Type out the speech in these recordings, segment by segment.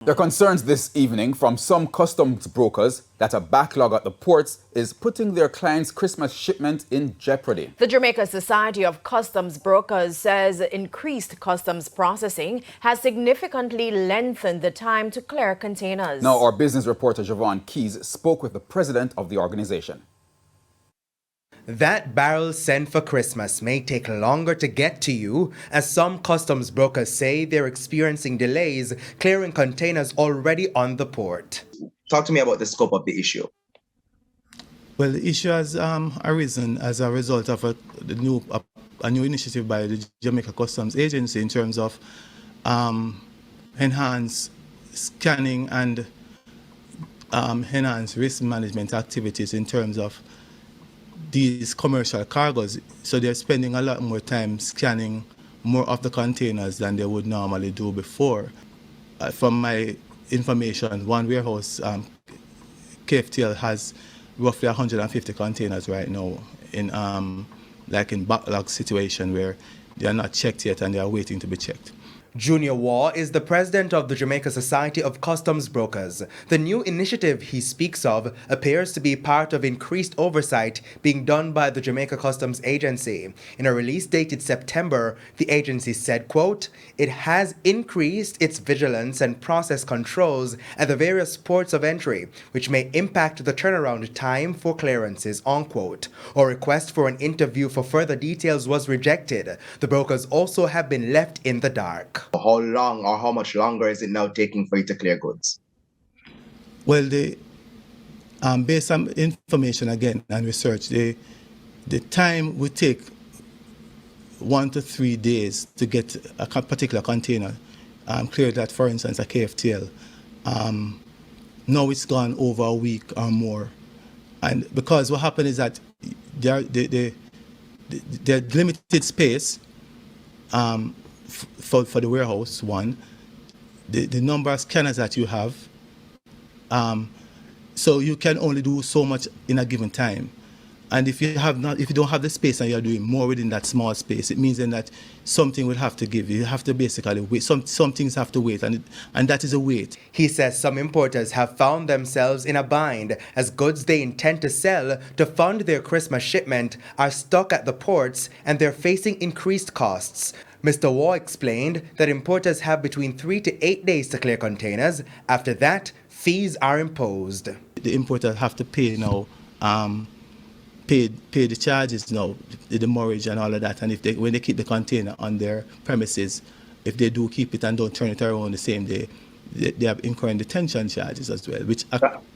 There are concerns this evening from some customs brokers that a backlog at the ports is putting their clients' Christmas shipment in jeopardy. The Jamaica Society of Customs Brokers says increased customs processing has significantly lengthened the time to clear containers. Now, our business reporter Javon Keys spoke with the president of the organization. That barrel sent for Christmas may take longer to get to you, as some customs brokers say they're experiencing delays clearing containers already on the port. Talk to me about the scope of the issue. Well, the issue has arisen as a result of a new initiative by the Jamaica Customs Agency in terms of enhanced scanning and enhanced risk management activities in terms of these commercial cargoes. So they're spending a lot more time scanning more of the containers than they would normally do before. From my information, one warehouse, KFTL, has roughly 150 containers right now in backlog situation where they are not checked yet and they are waiting to be checked. Junior Waugh is the president of the Jamaica Society of Customs Brokers. The new initiative he speaks of appears to be part of increased oversight being done by the Jamaica Customs Agency. In a release dated September, the agency said, quote, "It has increased its vigilance and process controls at the various ports of entry, which may impact the turnaround time for clearances," unquote. A request for an interview for further details was rejected. The brokers also have been left in the dark. How long or how much longer is it now taking for you to clear goods? Well, based on information again and research, the time would take 1 to 3 days to get a particular container cleared at, for instance, a KFTL. Now it's gone over a week or more. And because what happened is that they're limited space for the warehouse, one, the number of scanners that you have, so you can only do so much in a given time. And if you don't have the space and you're doing more within that small space, it means then that something will have to give. You have to basically wait. Some things have to wait, and that is a wait. He says some importers have found themselves in a bind as goods they intend to sell to fund their Christmas shipment are stuck at the ports and they're facing increased costs. Mr. Waugh explained that importers have between 3 to 8 days to clear containers. After that, fees are imposed. The importers have to pay now, pay the charges now, the mortgage and all of that. And when they keep the container on their premises, if they do keep it and don't turn it around the same day, they have incurring detention charges as well, which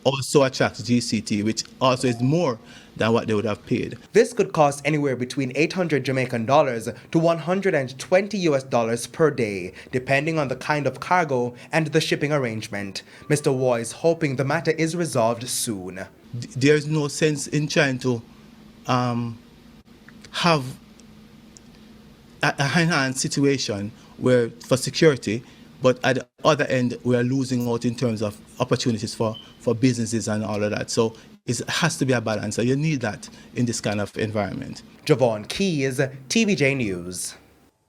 also attracts GCT, which also is more than what they would have paid. This could cost anywhere between 800 Jamaican dollars to 120 US dollars per day, depending on the kind of cargo and the shipping arrangement. Mr. Waugh is hoping the matter is resolved soon. There's no sense in trying to have a enhanced situation where for security, but at the other end, we are losing out in terms of opportunities for businesses and all of that. So it has to be a balance. So you need that in this kind of environment. Javon Keys, TVJ News.